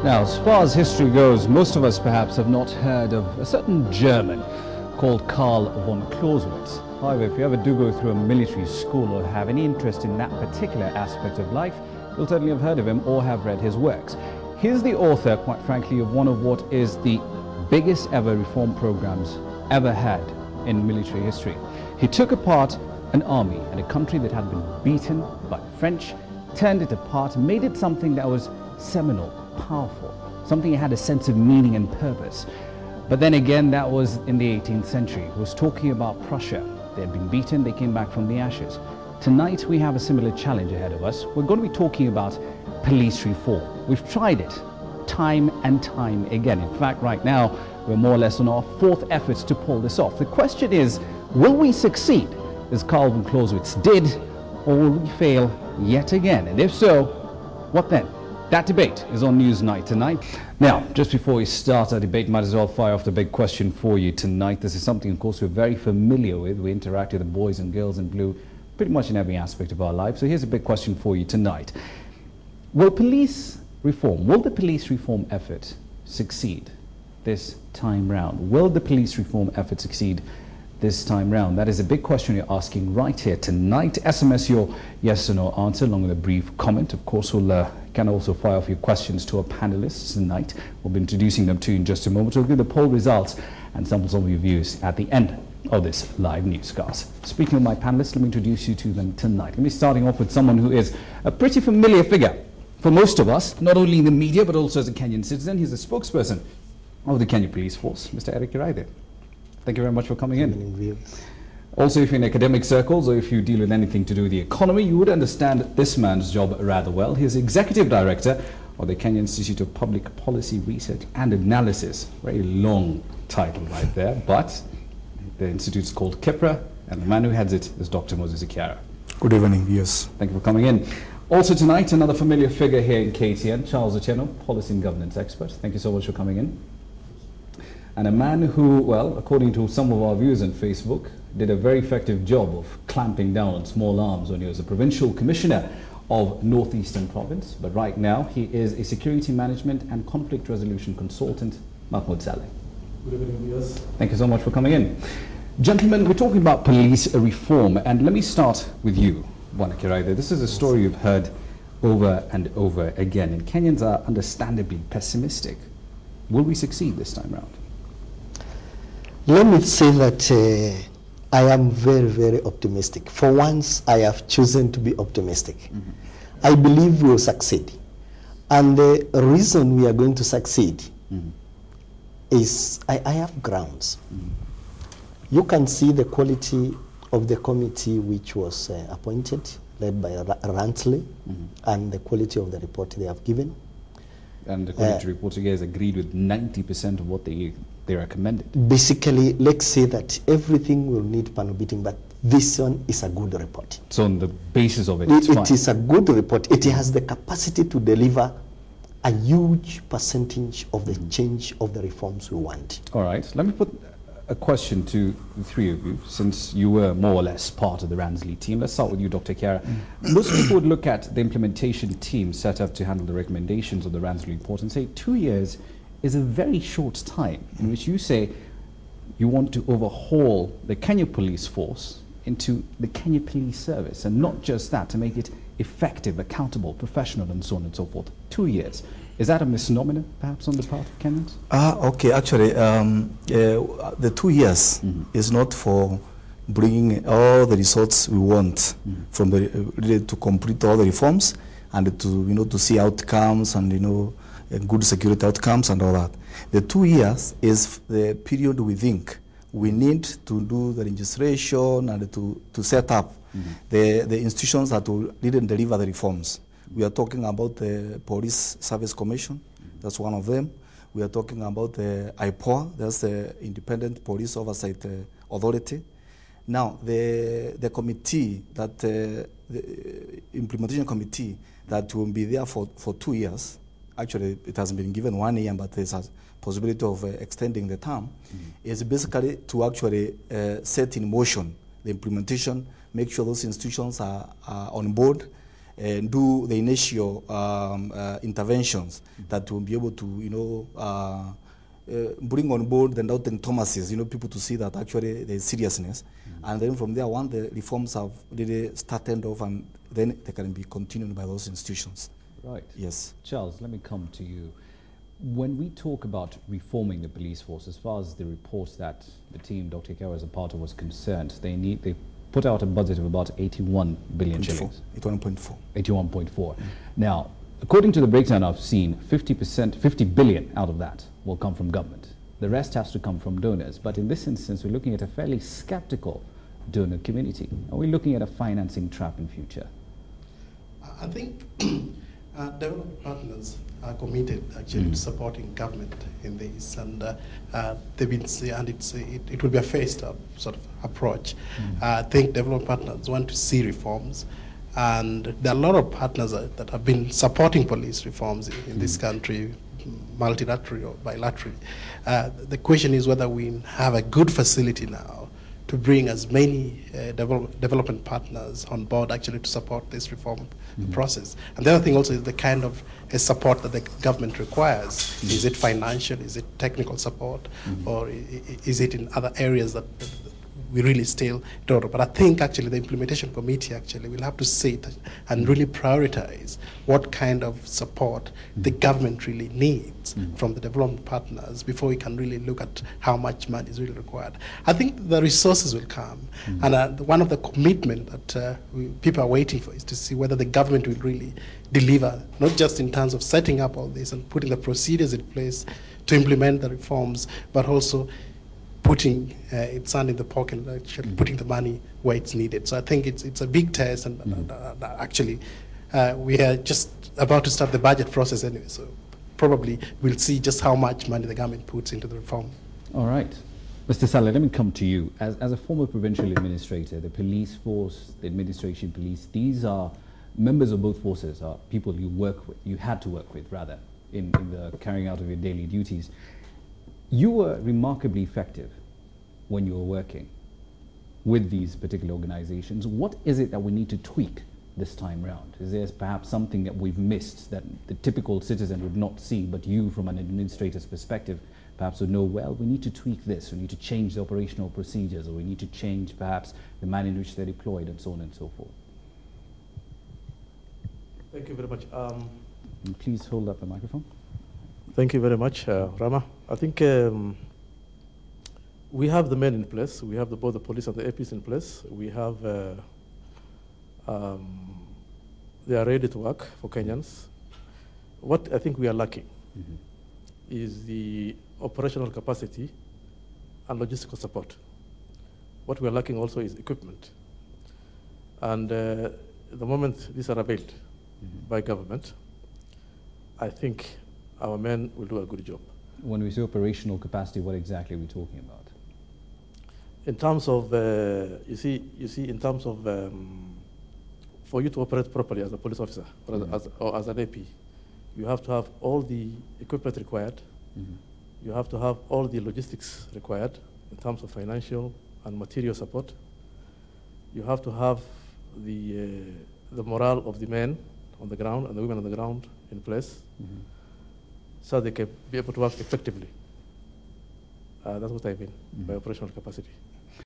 Now, as far as history goes, most of us perhaps have not heard of a certain German called Karl von Clausewitz. However, if you ever do go through a military school or have any interest in that particular aspect of life, you'll certainly have heard of him or have read his works. He's the author, quite frankly, of one of what is the biggest ever reform programs ever had in military history. He took apart an army and a country that had been beaten by the French, turned it apart, made it something that was seminal, powerful, something that had a sense of meaning and purpose. But then again, that was in the 18th century. He was talking about Prussia. They had been beaten, they came back from the ashes. Tonight we have a similar challenge ahead of us. We're going to be talking about police reform. We've tried it time and time again. In fact, right now, we're more or less on our fourth efforts to pull this off. The question is, will we succeed, as Karl von Clausewitz did, or will we fail yet again? And if so, what then? That debate is on Newsnight tonight. Now, just before we start our debate, might as well fire off the big question for you tonight. This is something, of course, we're very familiar with. We interact with the boys and girls in blue pretty much in every aspect of our life. So here's a big question for you tonight. Will the police reform effort succeed this time round? Will the police reform effort succeed this time round? That is a big question you're asking right here tonight. SMS your yes or no answer along with a brief comment. Of course, we'll can also fire off your questions to our panelists tonight. We'll be introducing them to you in just a moment. We'll give the poll results and some of your views at the end of this live newscast. Speaking of my panelists, let me introduce you to them tonight. Let me starting off with someone who is a pretty familiar figure for most of us, not only in the media but also as a Kenyan citizen. He's the spokesperson of the Kenya Police Force, Mr. Eric Iraide. Thank you very much for coming in. Also, if you're in academic circles or if you deal with anything to do with the economy, you would understand this man's job rather well. He's Executive Director of the Kenya Institute of Public Policy Research and Analysis. Very long title right there, but the institute is called KIPRA, and the man who heads it is Dr. Moses Ikiara. Good evening, yes. Thank you for coming in. Also tonight, another familiar figure here in KTN, Charles Ocheno, Policy and Governance Expert. Thank you so much for coming in. And a man who, well, according to some of our viewers on Facebook, did a very effective job of clamping down on small arms when he was a provincial commissioner of Northeastern Province. But right now, he is a security management and conflict resolution consultant, Mahmoud Saleh. Good evening, viewers. Thank you so much for coming in. Gentlemen, we're talking about police reform, and let me start with you, Bwana Kiraithe. This is a story you've heard over and over again, and Kenyans are understandably pessimistic. Will we succeed this time round? Let me say that I am very, very optimistic. For once, I have chosen to be optimistic. Mm-hmm. I believe we will succeed. And the reason we are going to succeed is I have grounds. You can see the quality of the committee which was appointed, led by Rantley, and the quality of the report they have given. And the committee report again has agreed with 90% of what they recommended. Basically, let's say that everything will need panel beating, but this one is a good report. So on the basis of it, it's fine. It is a good report. It has the capacity to deliver a huge percentage of the change of the reforms we want. All right. Let me put a question to the three of you, since you were more or less part of the Ransley team. Let's start with you, Dr. Kiara. Most people would look at the implementation team set up to handle the recommendations of the Ransley report and say 2 years is a very short time in which you say you want to overhaul the Kenya Police Force into the Kenya Police Service, and not just that, to make it effective, accountable, professional, and so on and so forth. 2 years. Is that a misnomer, perhaps, on the part of Kenyans? Okay, actually, the 2 years is not for bringing all the results we want from the to complete all the reforms and to to see outcomes and good security outcomes and all that. The 2 years is the period we think we need to do the registration and to set up the institutions that will didn't deliver the reforms. We are talking about the Police Service Commission, that's one of them. We are talking about the IPOA, that's the Independent Police Oversight Authority. Now, the committee, the implementation committee that will be there for 2 years, actually it has been given 1 year, but there's a possibility of extending the term, is basically to actually set in motion the implementation, make sure those institutions are on board, do the initial interventions that will be able to, bring on board the doubting Thomases, people to see that actually there's seriousness. And then from there, once the reforms have really started off, and then they can be continued by those institutions. Right. Yes. Charles, let me come to you. When we talk about reforming the police force, as far as the reports that the team Dr. Ikawa is a part of was concerned, they put out a budget of about 81 billion shillings. 81.4. 81.4. Now, according to the breakdown I've seen, 50 billion out of that will come from government. The rest has to come from donors. But in this instance, we're looking at a fairly skeptical donor community. Are we looking at a financing trap in future? I think development partners are committed actually to supporting government in this, and they've been and it will be a phased sort of approach. I think development partners want to see reforms, and there are a lot of partners that have been supporting police reforms in this country, multilaterally or bilaterally. The question is whether we have a good facility now to bring as many development partners on board actually to support this reform process. And the other thing also is the kind of support that the government requires. Is it financial, is it technical support, or is it in other areas that we really still don't know? But I think actually the implementation committee actually will have to sit and really prioritize what kind of support the government really needs from the development partners before we can really look at how much money is really required. I think the resources will come, and one of the commitment that people are waiting for is to see whether the government will really deliver, not just in terms of setting up all this and putting the procedures in place to implement the reforms, but also putting its hand in the pocket and actually putting the money where it's needed. So I think it's a big test, and actually we are just about to start the budget process anyway, so probably we'll see just how much money the government puts into the reform. All right. Mr. Saleh, let me come to you. As a former provincial administrator, the police force, the administration police, these are members of both forces, are people you work with, you had to work with rather, in the carrying out of your daily duties. You were remarkably effective when you were working with these particular organizations. What is it that we need to tweak this time round? Is there perhaps something that we've missed that the typical citizen would not see, but you from an administrator's perspective perhaps would know, well, we need to tweak this, we need to change the operational procedures, or we need to change perhaps the manner in which they're deployed, and so on and so forth? Thank you very much. And please hold up the microphone. Thank you very much, Rama. I think we have the men in place. We have both the police and the APs in place. We have, they are ready to work for Kenyans. What I think we are lacking is the operational capacity and logistical support. What we are lacking also is equipment. And the moment these are availed by government, I think our men will do a good job. When we say operational capacity, what exactly are we talking about? In terms of, you see, in terms of, for you to operate properly as a police officer or as an AP, you have to have all the equipment required. You have to have all the logistics required in terms of financial and material support. You have to have the morale of the men on the ground and the women on the ground in place, so they can be able to work effectively. That's what I mean by operational capacity.